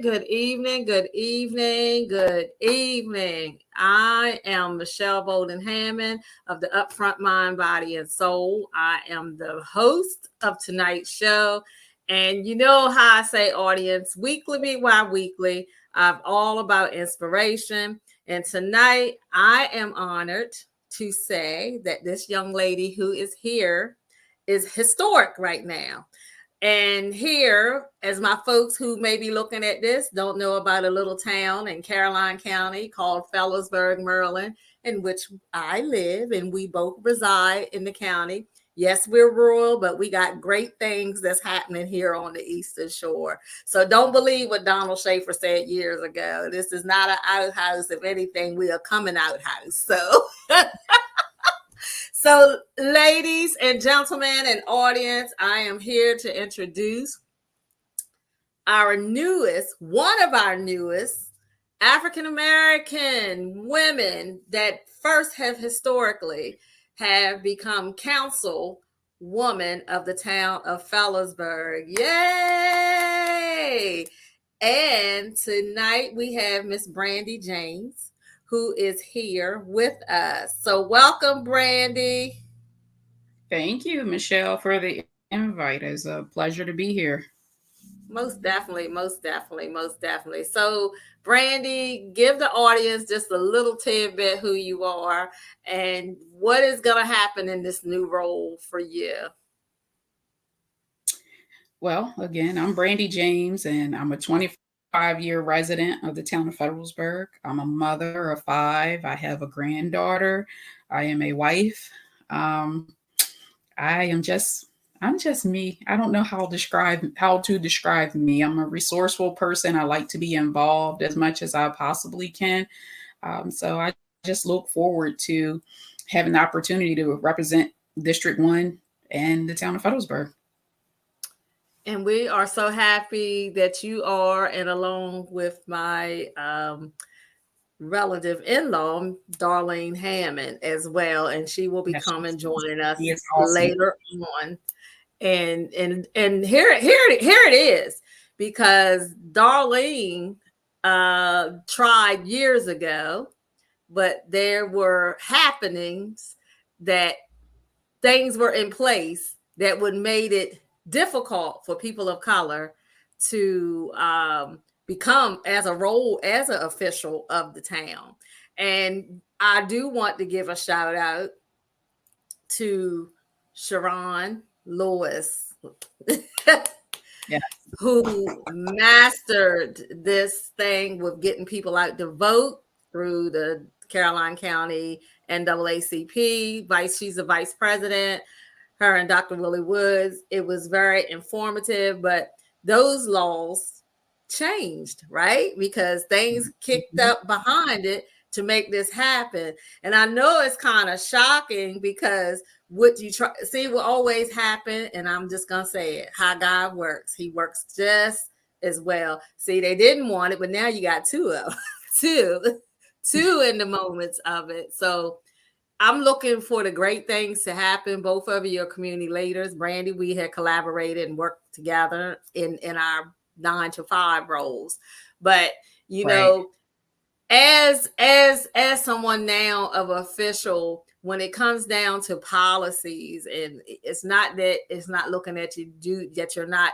good evening, good evening, good evening. I am Michelle Bolden Hammond of the Upfront Mind Body and Soul. I am the host of tonight's show. And you know how I say, audience, weekly be why weekly. I'm all about inspiration. And tonight I am honored to say that this young lady who is here is historic right now. And here, as my folks who may be looking at this don't know about a little town in Caroline County called Federalsburg, Maryland, in which I live, and we both reside in the county. Yes, we're rural, but we got great things that's happening here on the Eastern Shore. So don't believe what Donald Schaefer said years ago. This is not an outhouse. If anything, we are coming outhouse. So, ladies and gentlemen and audience, I am here to introduce one of our newest African-American women that first have historically have become Council Woman of the town of Federalsburg. Yay! And tonight we have Miss Brandy James, who is here with us. So welcome, Brandy. Thank you, Michelle, for the invite. It's a pleasure to be here. Most definitely, most definitely, most definitely. So, Brandy, give the audience just a little tidbit who you are and what is going to happen in this new role for you. Well, again, I'm Brandy James, and I'm a 25-year resident of the town of Federalsburg. I'm a mother of 5. I have a granddaughter. I am a wife. I'm just me. I don't know how to describe me. I'm a resourceful person. I like to be involved as much as I possibly can. So I just look forward to having the opportunity to represent District 1 and the town of Federalsburg. And we are so happy that you are, and along with my relative in-law, Darlene Hammond, as well. And she will be coming joining us later on. And here it is, because Darlene tried years ago, but there were happenings that things were in place that would made it difficult for people of color to become as an official of the town. And I do want to give a shout out to Sharon Lewis, who mastered this thing with getting people out to vote through the Caroline County NAACP. She's a vice president. Her and Dr. Willie Woods. It was very informative, but those laws changed, right? Because things kicked up behind it to make this happen. And I know it's kind of shocking, because what you see will always happen. And I'm just going to say it, how God works. He works just as well. See, they didn't want it, but now you got two of them, two in the moments of it. So I'm looking for the great things to happen. Both of you are community leaders. Brandy, we had collaborated and worked together in our 9-to-5 roles. But, you know, as someone now of official, when it comes down to policies, and it's not looking at you that you're not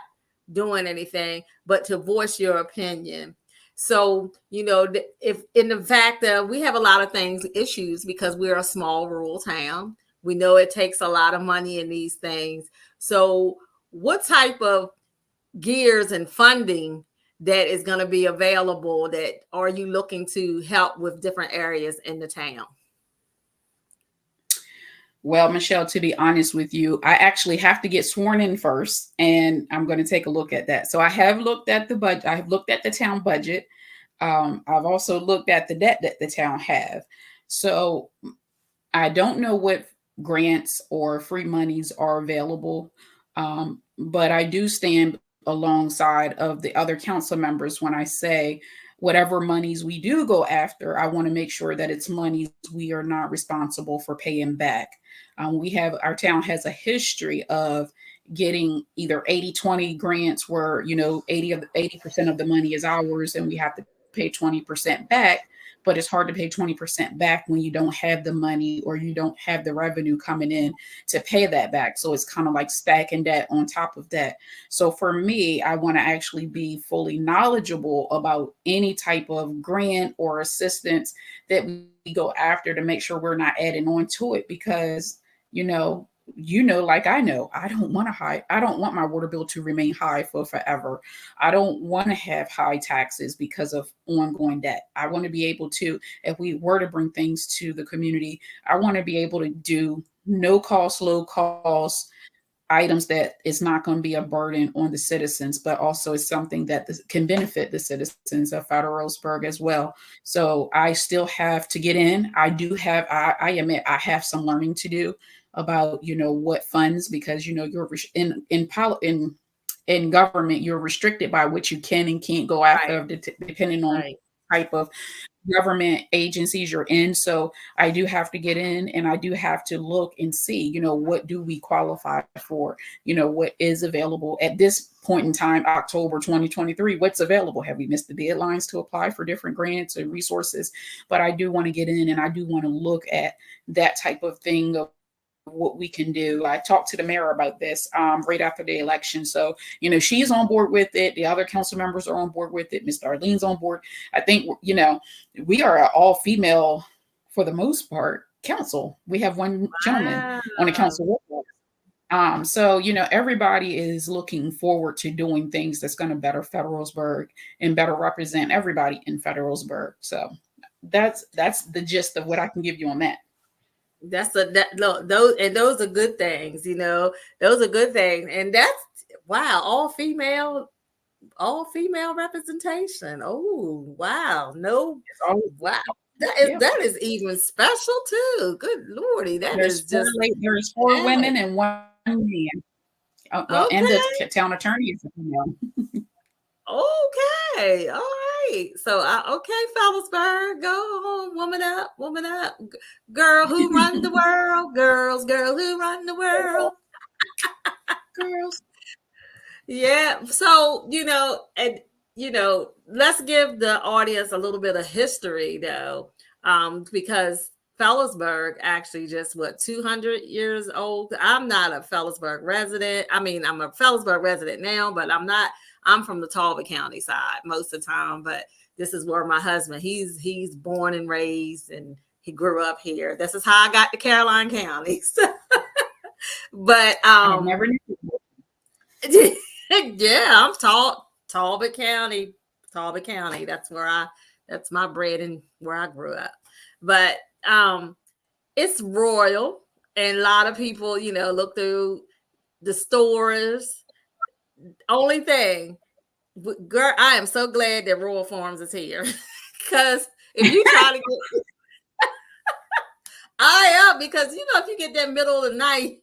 doing anything, but to voice your opinion. So, you know, if in the fact that we have a lot of issues, because we're a small rural town, we know it takes a lot of money in these things. So what type of gears and funding that is going to be available, that are you looking to help with different areas in the town? Well, Michelle, to be honest with you, I actually have to get sworn in first, and I'm going to take a look at that. So I have looked at the budget. I have looked at the town budget. I've also looked at the debt that the town have. So I don't know what grants or free monies are available, but I do stand alongside of the other council members when I say whatever monies we do go after, I want to make sure that it's monies we are not responsible for paying back. Our town has a history of getting either 80-20 grants where, 80% of the money is ours and we have to pay 20% back, but it's hard to pay 20% back when you don't have the money or you don't have the revenue coming in to pay that back. So it's kind of like stacking debt on top of that. So for me, I want to actually be fully knowledgeable about any type of grant or assistance that we go after to make sure we're not adding on to it, because, you know, like I don't want my water bill to remain high for forever. I don't want to have high taxes because of ongoing debt. I want to be able to, if we were to bring things to the community, I want to be able to do no cost, low cost items that is not going to be a burden on the citizens, but also is something that can benefit the citizens of Federalsburg as well. So I still have to get in. I do have, I admit, I have some learning to do about, what funds, because, you're in government, you're restricted by what you can and can't go after, Right. depending on Right. type of government agencies you're in. So I do have to get in, and I do have to look and see, what do we qualify for? What is available at this point in time, October 2023, what's available? Have we missed the deadlines to apply for different grants and resources? But I do want to get in, and I do want to look at that type of thing of what we can do. I talked to the mayor about this right after the election. So, she's on board with it. The other council members are on board with it. Ms. Darlene's on board. I think, we are an all female, for the most part, council. We have one gentleman on the Wow. council. So, everybody is looking forward to doing things that's going to better Federalsburg and better represent everybody in Federalsburg. So that's the gist of what I can give you on that. No, those are good things, those are good things. And that's wow, all female representation. Oh, wow. No, It's always, wow. yeah. That is even special too. Good Lordy. That is just There's four talent. women and one man. Well, and the Okay. town attorney is a female. Okay. All right. So, okay, Fellasburg, go on, woman up, woman up. Girl who run the world, girl who run the world. Girls. Yeah. So, and let's give the audience a little bit of history though, because Fellasburg actually just 200 years old. I'm not a Fellasburg resident. I mean, I'm a Fellasburg resident now, but I'm not. I'm from the Talbot County side most of the time, but this is where my husband, he's born and raised, and he grew up here. This is how I got to Caroline County. But I never knew. yeah, I'm Talbot County. That's my bread and where I grew up. But it's royal, and a lot of people, look through the stores. Only thing, girl, I am so glad that Royal Farms is here. Because if you try to get I am, because if you get that middle of the night,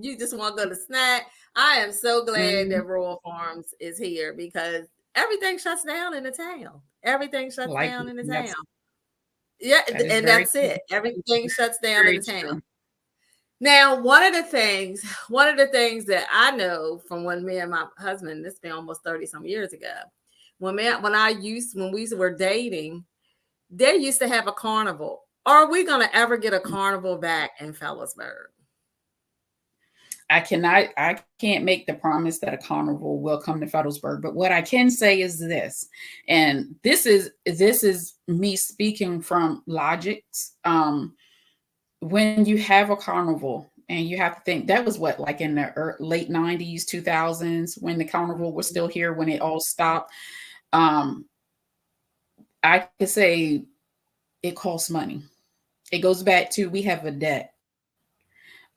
you just want to go to snack. I am so glad that Royal Farms is here, because everything shuts down in the town. Everything shuts Like, down in the town. that's Yeah, that is and very that's it. Everything shuts down in very the town. true. Now, one of the things that I know from when me and my husband, this been almost 30 some years ago, when we were dating, they used to have a carnival. Are we going to ever get a carnival back in Fellasburg? I can't make the promise that a carnival will come to Federalsburg, but what I can say is this, and this is me speaking from logics. When you have a carnival, and you have to think, that was what, like in the late 90s, 2000s, when the carnival was still here, when it all stopped. I could say it costs money. It goes back to, we have a debt.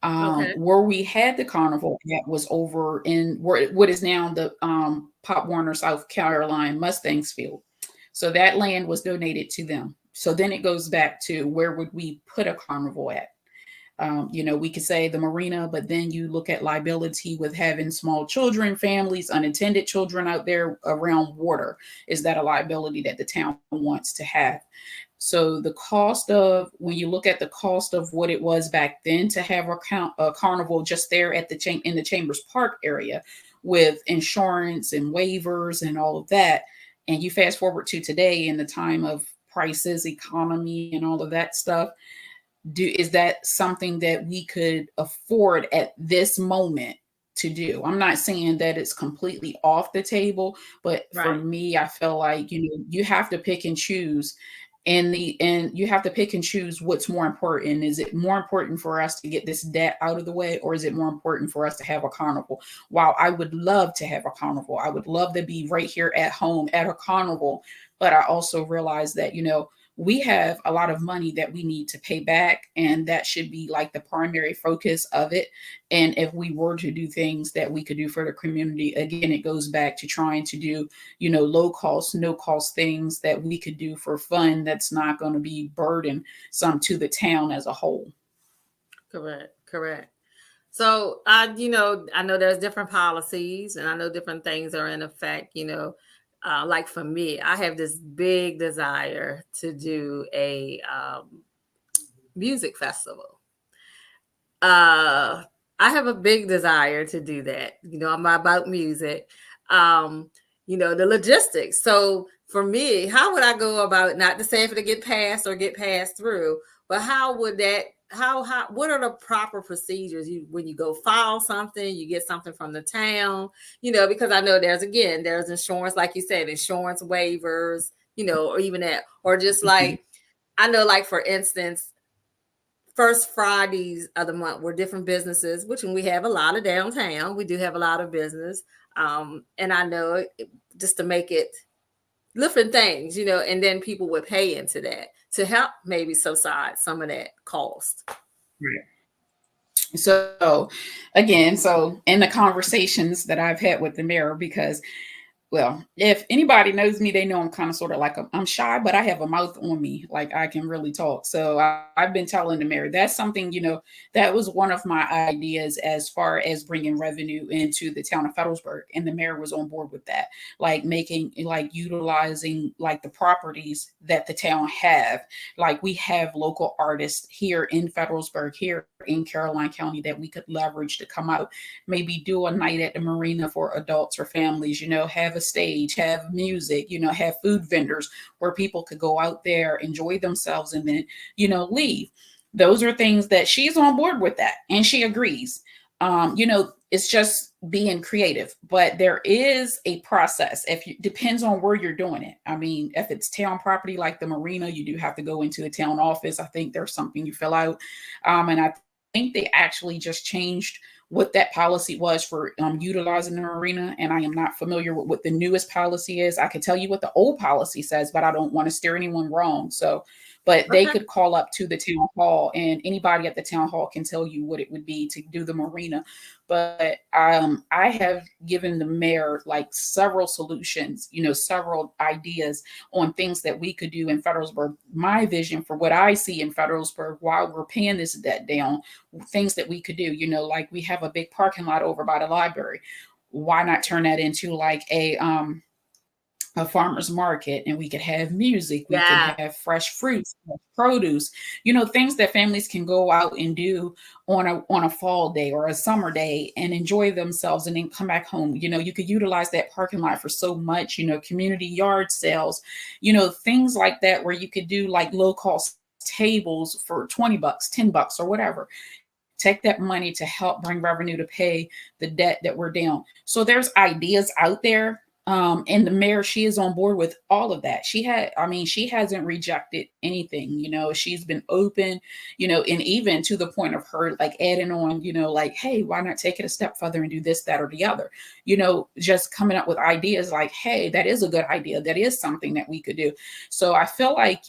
Okay. Where we had the carnival, that was over in what is now the Pop Warner, South Carolina Mustangs Field. So that land was donated to them. So then it goes back to, where would we put a carnival at? We could say the marina, but then you look at liability with having small children, families, unattended children out there around water. Is that a liability that the town wants to have? So the cost of, when you look at the cost of what it was back then to have a carnival just there at in the Chambers Park area, with insurance and waivers and all of that, and you fast forward to today in the time of prices, economy, and all of that stuff, is that something that we could afford at this moment to do? I'm not saying that it's completely off the table, but for Right. me, I feel like, you have to pick and choose, and you have to pick and choose what's more important. Is it more important for us to get this debt out of the way, or is it more important for us to have a carnival? While I would love to have a carnival, I would love to be right here at home at a carnival, but I also realize that, we have a lot of money that we need to pay back, and that should be like the primary focus of it. And if we were to do things that we could do for the community, again, it goes back to trying to do, low cost, no cost things that we could do for fun, that's not going to be burdensome to the town as a whole. Correct. Correct. So I know there's different policies, and I know different things are in effect. Like for me, I have this big desire to do a music festival. Uh, I have a big desire to do that. I'm about music. Um, the logistics. So for me, how would I go about, not to say if it'll get passed or get passed through, but how would that, how what are the proper procedures when you go file something, you get something from the town, because I know there's insurance, like you said, insurance waivers, or even that, or just Mhm. like, I know, like for instance, first Fridays of the month were different businesses, which when we have a lot of downtown, we do have a lot of business. And I know just to make it different things, and then people would pay into that to help maybe subside some of that cost. Right. So again, so in the conversations that I've had with the mayor, because, well, if anybody knows me, they know I'm kind of sort of like I'm shy, but I have a mouth on me. Like, I can really talk. So I've been telling the mayor that's something, that was one of my ideas as far as bringing revenue into the town of Federalsburg. And the mayor was on board with that, like utilizing like the properties that the town have. Like, we have local artists here in Federalsburg, here in Caroline County, that we could leverage to come out, maybe do a night at the marina for adults or families, have a stage, have music, have food vendors where people could go out there, enjoy themselves, and then, leave. Those are things that she's on board with, that, and she agrees. It's just being creative, but there is a process. If you depends on where you're doing it. I mean, if it's town property like the marina, you do have to go into the town office. I think there's something you fill out, and I think they actually just changed what that policy was for utilizing the marina. And I am not familiar with what the newest policy is. I can tell you what the old policy says, but I don't want to steer anyone wrong. So, but they Okay. could call up to the town hall, and anybody at the town hall can tell you what it would be to do the marina. But I have given the mayor like several solutions, several ideas on things that we could do in Federalsburg. My vision for what I see in Federalsburg while we're paying this debt down, things that we could do, like we have a big parking lot over by the library. Why not turn that into like a farmer's market, and we could have music, we could Yeah. have fresh fruits, produce, things that families can go out and do on a fall day or a summer day and enjoy themselves and then come back home. You could utilize that parking lot for so much, community yard sales, things like that, where you could do like low cost tables for $20, $10 or whatever. Take that money to help bring revenue to pay the debt that we're down. So there's ideas out there. And the mayor, she is on board with all of that. She hasn't rejected anything, she's been open, and even to the point of her like adding on, like, hey, why not take it a step further and do this, that, or the other, just coming up with ideas like, hey, that is a good idea. That is something that we could do. So I feel like,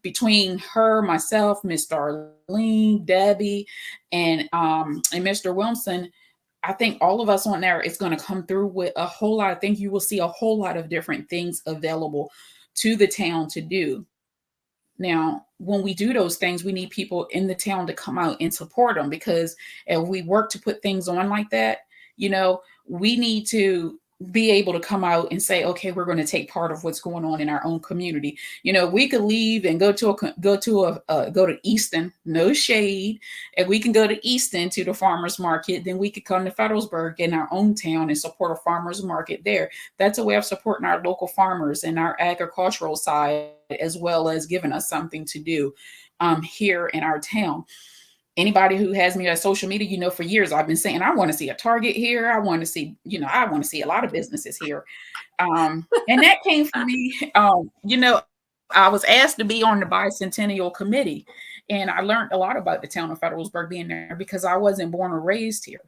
between her, myself, Miss Darlene, Debbie, and Mr. Wilson, I think all of us on there is going to come through with a whole lot. I think you will see a whole lot of different things available to the town to do. Now, when we do those things, we need people in the town to come out and support them, because if we work to put things on like that, we need to be able to come out and say, okay, we're going to take part of what's going on in our own community. We could leave and go to Easton, no shade, and we can go to Easton to the farmers market. Then we could come to Federalsburg in our own town and support a farmers market there. That's a way of supporting our local farmers and our agricultural side, as well as giving us something to do here in our town. Anybody who has me on social media, for years I've been saying I want to see a Target here. I want to see, I want to see a lot of businesses here. And that came from me. I was asked to be on the bicentennial committee, and I learned a lot about the town of Federalsburg being there, because I wasn't born or raised here.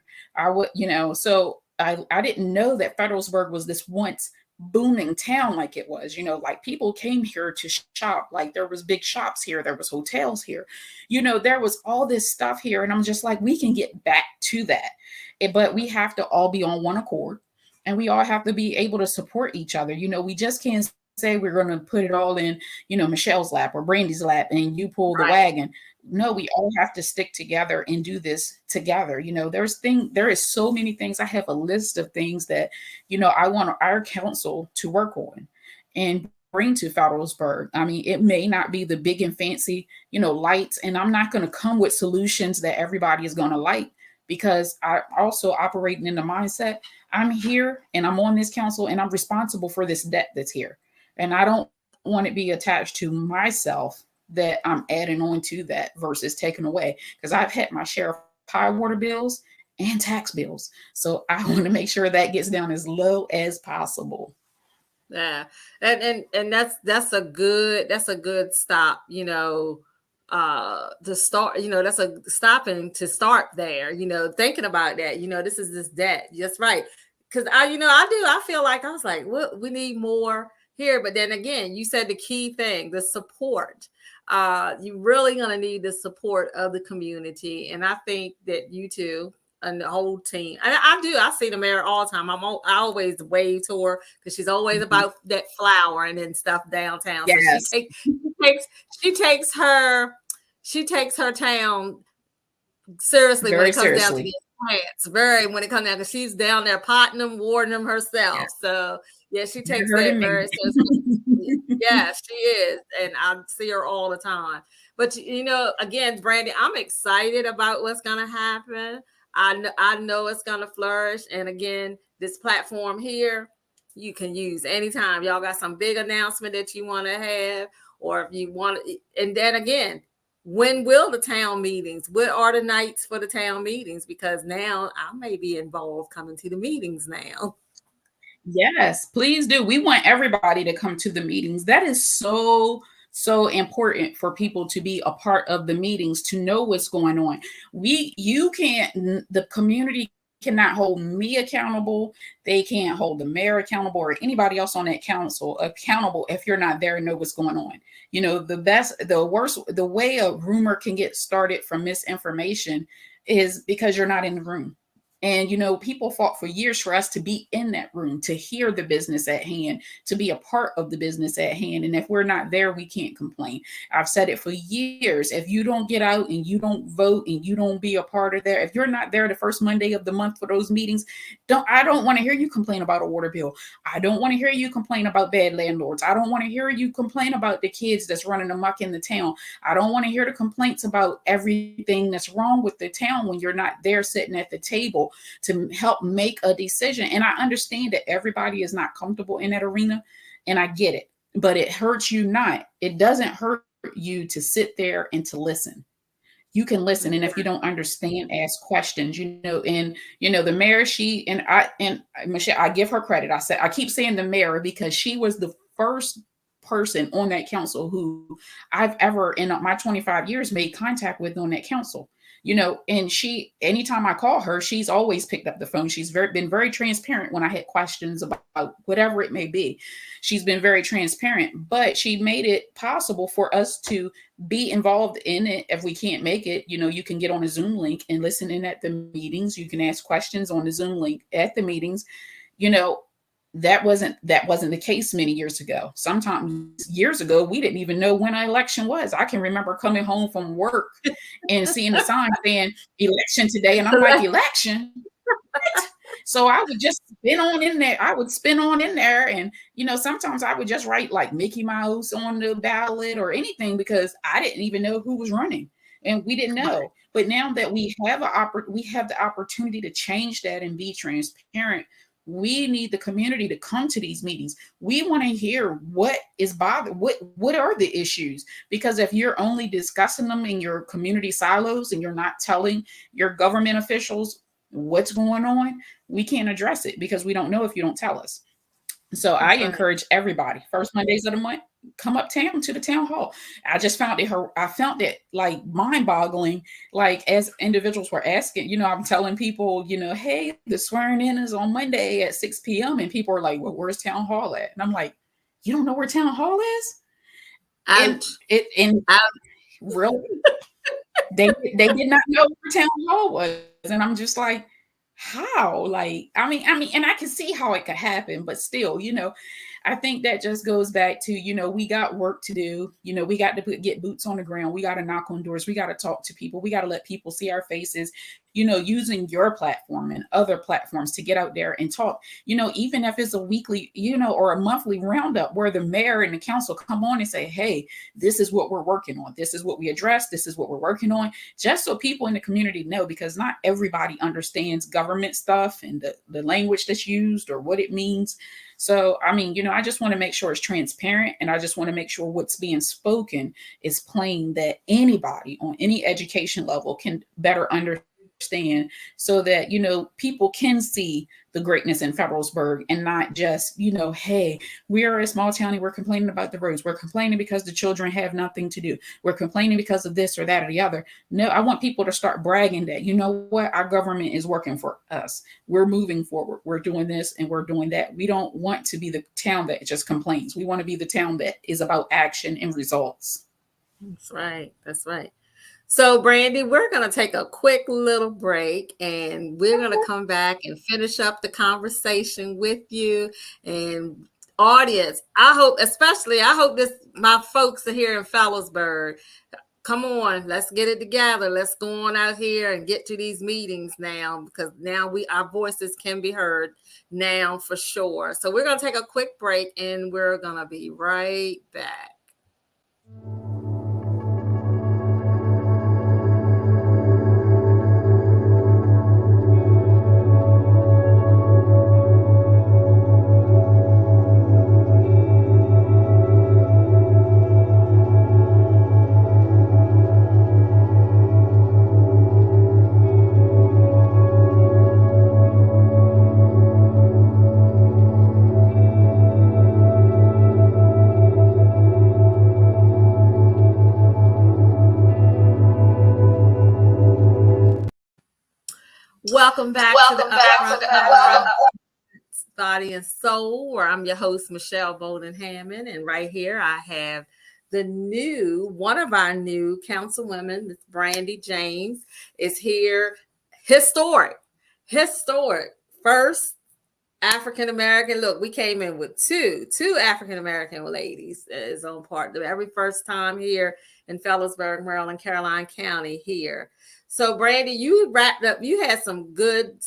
So I didn't know that Federalsburg was this once booming town like it was. Like people came here to shop. Like there was big shops here, there was hotels here, there was all this stuff here. And I'm just like, we can get back to that, but we have to all be on one accord, and we all have to be able to support each other. We just can't say we're going to put it all in Michelle's lap or Brandy's lap and you pull the wagon. No, we all have to stick together and do this together. There is so many things. I have a list of things that, I want our council to work on and bring to Federalsburg. I mean, it may not be the big and fancy, lights, and I'm not going to come with solutions that everybody is going to like, because I also operating in the mindset, I'm here and I'm on this council and I'm responsible for this debt that's here. And I don't want it to be attached to myself that I'm adding on to that versus taking away, because I've had my share of high water bills and tax bills. So I want to make sure that gets down as low as possible. Yeah. And that's a good stop, to start, that's a stopping to start there, thinking about that, this is this debt. That's right. Cause I feel like I was like, well, we need more here. But then again, you said the key thing, the support. You really going to need the support of the community. And I think that you two and the whole team, and I see the mayor all the time. I always wave to her, because she's always about that flower and stuff downtown. Yes. So she takes her town seriously when it comes down to these plants. When it comes down, because she's down there potting them, watering them herself. Yeah. So yeah, she takes that very seriously. Yeah, she is, and I see her all the time. But again, Brandy, I'm excited about what's going to happen. I know it's going to flourish. And again, this platform here, you can use anytime. Y'all got some big announcement that you want to have, or if you want to. And then again, when will the town meetings? What are the nights for the town meetings? Because now I may be involved coming to the meetings now. Yes, please do. We want everybody to come to the meetings. That is so important for people to be a part of the meetings, to know what's going on. The community cannot hold me accountable. They can't hold the mayor accountable or anybody else on that council accountable if you're not there and know what's going on. The way a rumor can get started from misinformation is because you're not in the room. And, people fought for years for us to be in that room, to hear the business at hand, to be a part of the business at hand. And if we're not there, we can't complain. I've said it for years. If you don't get out and you don't vote and you don't be a part of there, if you're not there the first Monday of the month for those meetings, I don't want to hear you complain about a water bill. I don't want to hear you complain about bad landlords. I don't want to hear you complain about the kids that's running amok in the town. I don't want to hear the complaints about everything that's wrong with the town when you're not there sitting at the table to help make a decision. And I understand that everybody is not comfortable in that arena, and I get it, but it hurts you not. It doesn't hurt you to sit there and to listen. You can listen, and if you don't understand, ask questions. The mayor, Michelle, I give her credit. I keep saying the mayor because she was the first person on that council who I've ever in my 25 years made contact with on that council. And anytime I call her, she's always picked up the phone. She's been very transparent when I had questions about whatever it may be. She's been very transparent, but she made it possible for us to be involved in it. If we can't make it, you can get on a Zoom link and listen in at the meetings. You can ask questions on the Zoom link at the meetings. that wasn't the case many years ago. Sometimes years ago, we didn't even know when an election was. I can remember coming home from work and seeing a sign saying election today, and I'm like, election? What? So I would just spin on in there. I would spin on in there, and sometimes I would just write like Mickey Mouse on the ballot or anything because I didn't even know who was running, and we didn't know. But now that we have the opportunity to change that and be transparent, we need the community to come to these meetings. We want to hear what is bothering, what are the issues? Because if you're only discussing them in your community silos and you're not telling your government officials what's going on, we can't address it because we don't know if you don't tell us. So I encourage everybody, first Mondays of the month, come uptown to the town hall. I found it like mind-boggling. Like as individuals were asking, I'm telling people, hey, the swearing in is on Monday at 6 p.m. And people are like, well, where's town hall at? And I'm like, you don't know where town hall is? And really, they did not know where town hall was. And I'm just like, how? Like, I mean, and I can see how it could happen, but still, I think that just goes back to, we got work to do. We got to get boots on the ground. We got to knock on doors. We got to talk to people. We got to let people see our faces, using your platform and other platforms to get out there and talk, even if it's a weekly, or a monthly roundup where the mayor and the council come on and say, hey, this is what we're working on. This is what we address. This is what we're working on, just so people in the community know, because not everybody understands government stuff and the language that's used or what it means. So, I mean, I just want to make sure it's transparent, and I just want to make sure what's being spoken is plain, that anybody on any education level can better understand, so that, people can see the greatness in Federalsburg and not just, hey, we are a small town and we're complaining about the roads. We're complaining because the children have nothing to do. We're complaining because of this or that or the other. No, I want people to start bragging that, what, our government is working for us. We're moving forward. We're doing this and we're doing that. We don't want to be the town that just complains. We want to be the town that is about action and results. That's right. That's right. So, Brandy, we're going to take a quick little break, and we're going to come back and finish up the conversation with you. And audience, I hope my folks are here in Federalsburg. Come on, let's get it together. Let's go on out here and get to these meetings now, because now our voices can be heard now for sure. So we're going to take a quick break, and we're going to be right back. Welcome back to the Upfront Mind Body and Soul, where I'm your host, Michelle Bolden-Hammond. And right here, I have one of our new councilwomen, Ms. Brandy James, is here. Historic. First African-American. Look, we came in with two African-American ladies is on part. The very first time here in Federalsburg, Maryland, Caroline County here. So, Brandy, you wrapped up. You had some good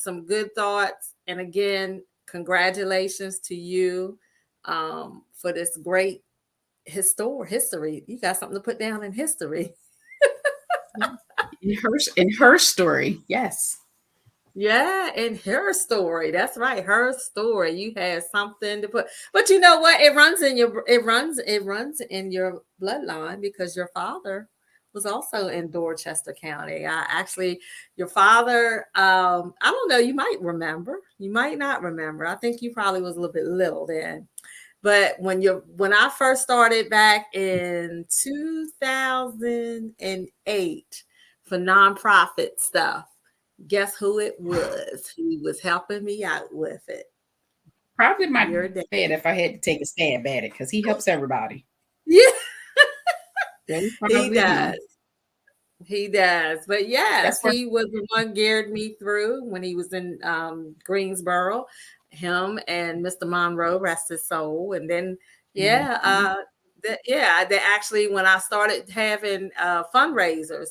thoughts, and again, congratulations to you for this great history. You got something to put down in history. in her story, yes. Yeah, in her story. That's right, her story. You had something to put, but you know what? It runs in your bloodline, because your father was also in Dorchester County. Your father, I don't know, you might remember, you might not remember. I think you probably was a little bit little then. But when I first started back in 2008 for nonprofit stuff, guess who it was? He was helping me out with it. Probably my dad, if I had to take a stab at it, because he helps everybody. Yeah. He does. But yes, he was the one geared me through when he was in Greensboro. him and Mr. Monroe, rest his soul. And then, yeah, Mhm. they actually, when I started having fundraisers,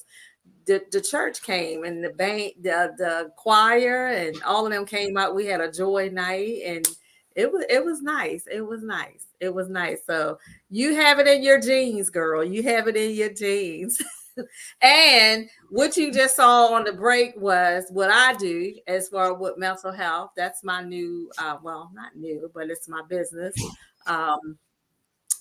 the church came and the band, the choir, and all of them came out. We had a joy night, and it was nice. It was nice. It was nice. So you have it in your genes, girl. You have it in your genes. And what you just saw on the break was what I do as far with mental health. That's my new, well, not new, but it's my business. Um,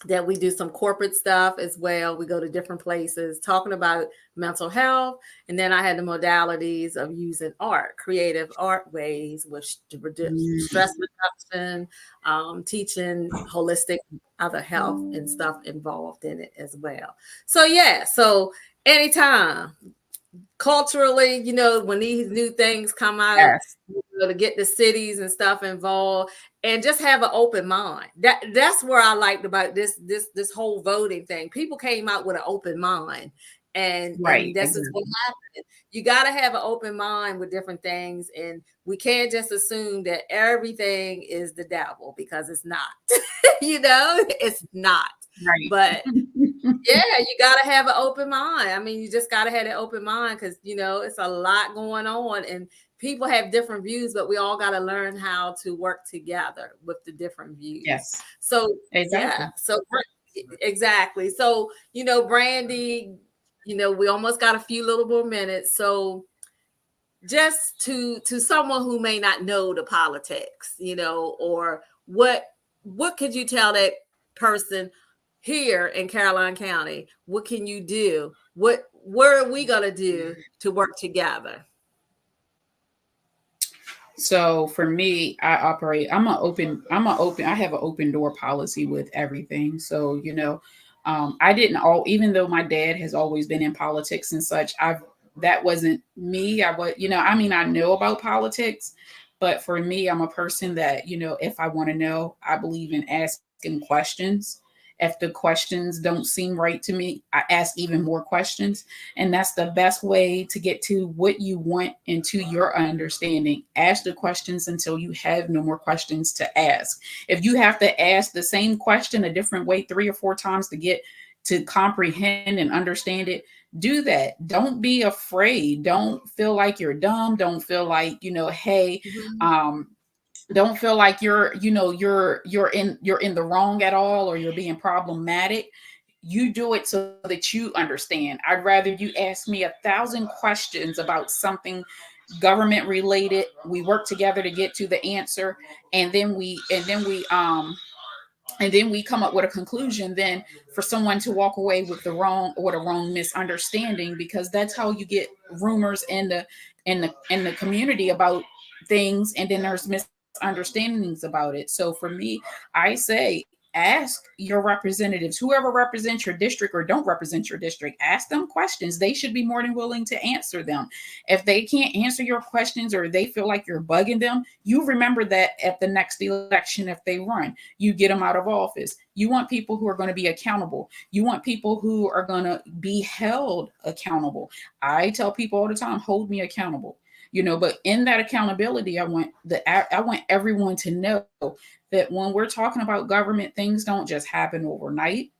that we do some corporate stuff as well. We go to different places talking about mental health. And then I had the modalities of using art, creative art ways, which to reduce Mm. stress reduction, teaching holistic other health and stuff involved in it as well. So, yeah. So, anytime culturally, when these new things come out, Yes. to get the cities and stuff involved, and just have an open mind. That's where I liked about this whole voting thing. People came out with an open mind, and Right. this is what Exactly. happened. You got to have an open mind with different things, and we can't just assume that everything is the devil, because it's not. It's not. Right. But yeah, you got to have an open mind. I mean, you just got to have an open mind, because, it's a lot going on, and people have different views, but we all got to learn how to work together with the different views. Yes. So, yeah. Exactly. So, exactly. So, Brandy, we almost got a few little more minutes. So, just to someone who may not know the politics, or what could you tell that person here in Caroline County? What can you do? What are we gonna do to work together? So for me, I have an open door policy with everything. So, I didn't all, even though my dad has always been in politics and such, that wasn't me. I was, I mean, I know about politics, but for me, I'm a person that, if I want to know, I believe in asking questions. If the questions don't seem right to me, I ask even more questions. And that's the best way to get to what you want and to your understanding. Ask the questions until you have no more questions to ask. If you have to ask the same question a different way 3 or 4 times to get to comprehend and understand it, do that. Don't be afraid. Don't feel like you're dumb. Don't feel like, hey, Mhm. um, don't feel like you're in the wrong at all, or you're being problematic. You do it so that you understand. I'd rather you ask me 1,000 questions about something government related. We work together to get to the answer, and then we come up with a conclusion, then for someone to walk away with the wrong misunderstanding, because that's how you get rumors in the community about things, and then there's misunderstandings about it. So for me, I say, ask your representatives, whoever represents your district or don't represent your district, ask them questions. They should be more than willing to answer them. If they can't answer your questions, or they feel like you're bugging them, you remember that at the next election, if they run, you get them out of office. You want people who are going to be accountable. You want people who are going to be held accountable. I tell people all the time, hold me accountable. But in that accountability, I want everyone to know that when we're talking about government, things don't just happen overnight.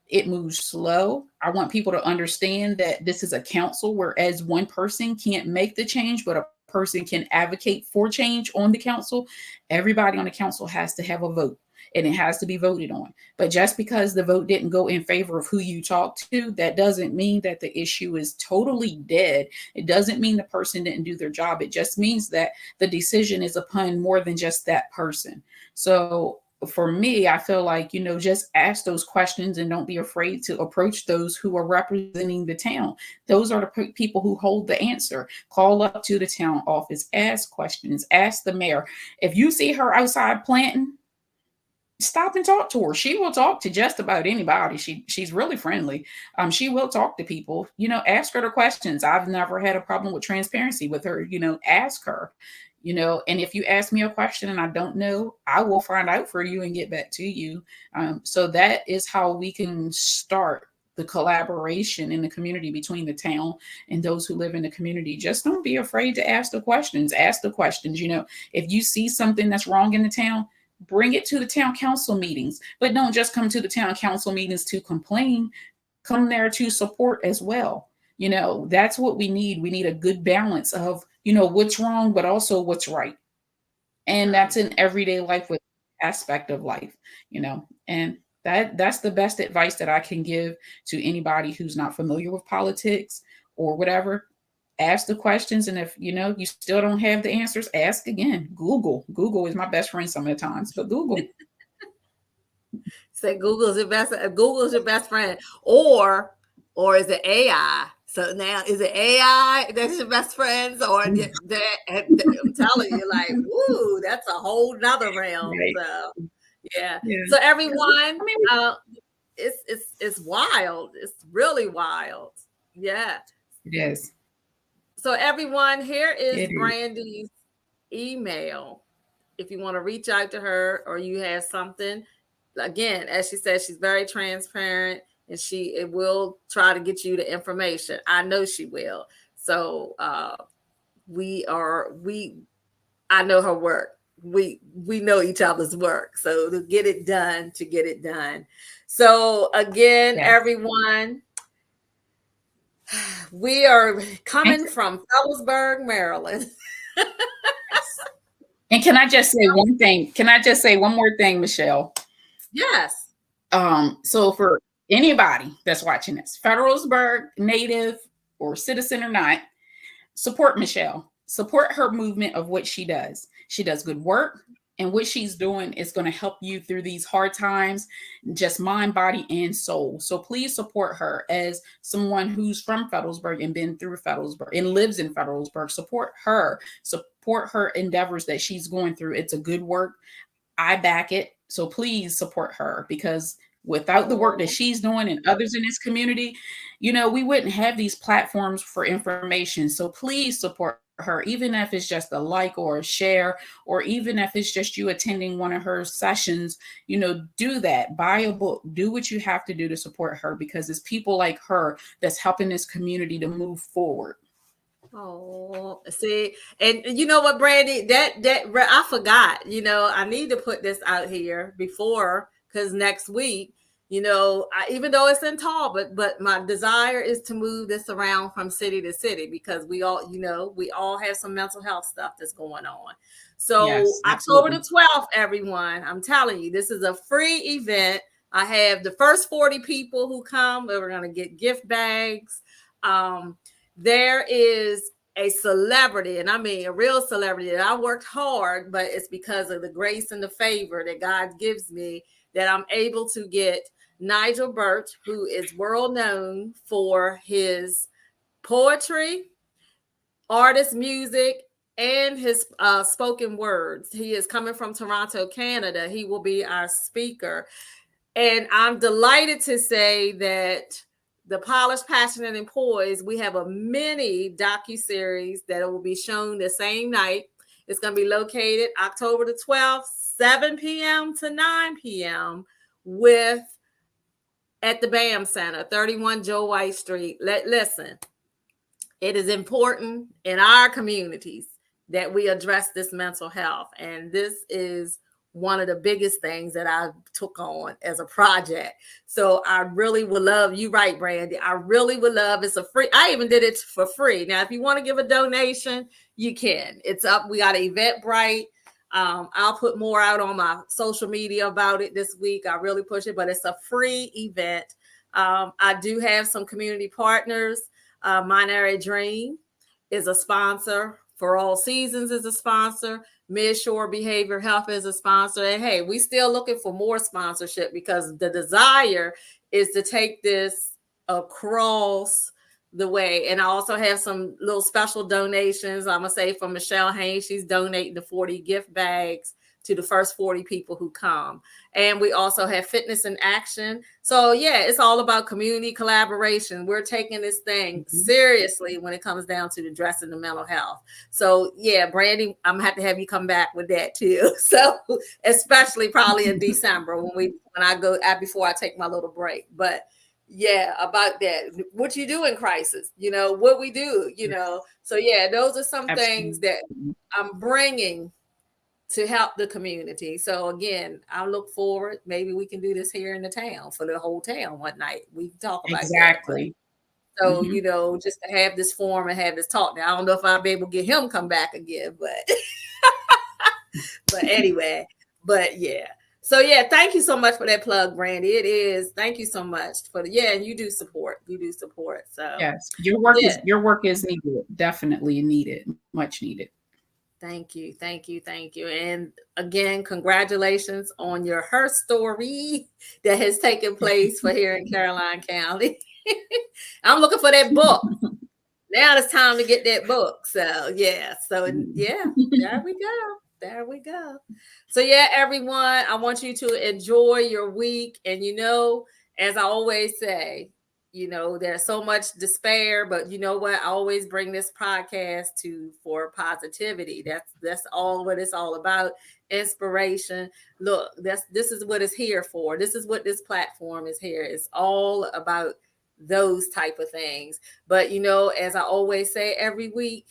It moves slow. I want people to understand that this is a council, whereas one person can't make the change, but a person can advocate for change on the council. Everybody on the council has to have a vote, and it has to be voted on. But just because the vote didn't go in favor of who you talk to, that doesn't mean that the issue is totally dead. It doesn't mean the person didn't do their job. It just means that the decision is upon more than just that person. So for me, I feel like, just ask those questions and don't be afraid to approach those who are representing the town. Those are the people who hold the answer. Call up to the town office, ask questions, ask the mayor. If you see her outside planting, stop and talk to her. She will talk to just about anybody. She's really friendly. She will talk to people. Ask her the questions. I've never had a problem with transparency with her. Ask her. And if you ask me a question and I don't know, I will find out for you and get back to you. So that is how we can start the collaboration in the community between the town and those who live in the community. Just don't be afraid to ask the questions. Ask the questions. If you see something that's wrong in the town, bring it to the town council meetings. But don't just come to the town council meetings to complain. Come there to support as well. That's what we need. We need a good balance of, what's wrong, but also what's right. And that's in everyday life with aspect of life, and that's the best advice that I can give to anybody who's not familiar with politics or whatever. Ask the questions, and if you still don't have the answers, ask again. Google is my best friend some of the times, but Google. Say Google's your best friend, or is it AI? So now, is it AI that's your best friends, or I'm telling you, like, woo, that's a whole nother realm. Right. So, yeah. Yeah. So everyone, it's wild. It's really wild. Yeah. It is. So everyone, here is Brandy's email. If you want to reach out to her or you have something, again, as she said, she's very transparent, and she will try to get you the information. I know she will. So I know her work. We know each other's work. So to get it done. So again, everyone, we are coming from Federalsburg, Maryland. And can I just say one thing? Can I just say one more thing, Michelle? Yes. So for anybody that's watching this, Federalsburg native or citizen or not, support Michelle. Support her movement of what she does. She does good work, and what she's doing is going to help you through these hard times, just mind, body, and soul. So please support her as someone who's from Federalsburg and been through Federalsburg and lives in Federalsburg. Support her. Support her endeavors that she's going through. It's a good work. I back it. So please support her, because without the work that she's doing and others in this community, we wouldn't have these platforms for information. So please support her, even if it's just a like or a share, or even if it's just you attending one of her sessions. Do that. Buy a book. Do what you have to do to support her, because it's people like her that's helping this community to move forward. Oh, see, and you know what, Brandy, that I forgot. I need to put this out here before, because next week, even though it's in Talbot, but my desire is to move this around from city to city, because we all have some mental health stuff that's going on. So yes, October the 12th, everyone, I'm telling you, this is a free event. I have the first 40 people who come. We're going to get gift bags. There is a celebrity, and I mean a real celebrity, that I worked hard, but it's because of the grace and the favor that God gives me that I'm able to get Nigel Birch, who is world known for his poetry, artist music, and his spoken words. He is coming from Toronto, Canada. He will be our speaker. And I'm delighted to say that the Polished, Passionate, and Poised, we have a mini docuseries that will be shown the same night. It's going to be located October the 12th, 7 p.m. to 9 p.m. at the BAM Center, 31 Joe White Street. Listen, it is important in our communities that we address this mental health. And this is one of the biggest things that I took on as a project. So I really would love, you right, Brandy, I really would love, it's a free, I even did it for free. Now, if you want to give a donation, you can. It's up, we got an Eventbrite. I'll put more out on my social media about it this week. I really push it, but it's a free event. I do have some community partners. Minary Dream is a sponsor. For All Seasons is a sponsor. Midshore Behavior Health is a sponsor. And hey, we still looking for more sponsorship, because the desire is to take this across the way. And I also have some little special donations. I'm going to say from Michelle Haynes, she's donating the 40 gift bags to the first 40 people who come. And we also have Fitness in Action. So yeah, it's all about community collaboration. We're taking this thing seriously when it comes down to addressing the mental health. So yeah, Brandy, I'm gonna have to have you come back with that too. So especially probably in December before I take my little break. But Yeah, about that. What you do in crisis, what we do, Yes. So yeah, those are some things Absolutely. that I'm bringing to help the community. So again, I look forward. Maybe we can do this here in the town for the whole town one night. We can talk about that. But Exactly. so, Mhm. just to have this forum and have this talk. Now, I don't know if I'll be able to get him come back again, but but anyway, but yeah. So yeah, thank you so much for that plug, Brandy. It is. Thank you so much for and you do support. You do support. So Yes, yeah. your work is needed, definitely needed, much needed. Thank you. Thank you. Thank you. And again, congratulations on your her story that has taken place for here in Caroline County. I'm looking for that book. Now it's time to get that book. So yeah. So yeah, there we go. There we go. So yeah, everyone, I want you to enjoy your week. And as I always say, there's so much despair, but you know what? I always bring this podcast for positivity. That's all what it's all about. Inspiration. Look, this is what it's here for. This is what this platform is here. It's all about those type of things. But as I always say every week,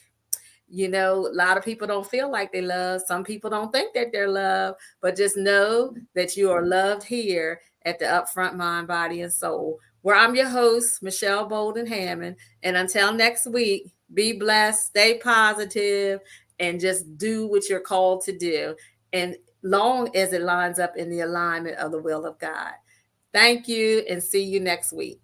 a lot of people don't feel like they love. Some people don't think that they're loved, but just know that you are loved here at the Upfront Mind, Body, and Soul, where I'm your host, Michelle Bolden Hammond. And until next week, be blessed, stay positive, and just do what you're called to do. And long as it lines up in the alignment of the will of God. Thank you and see you next week.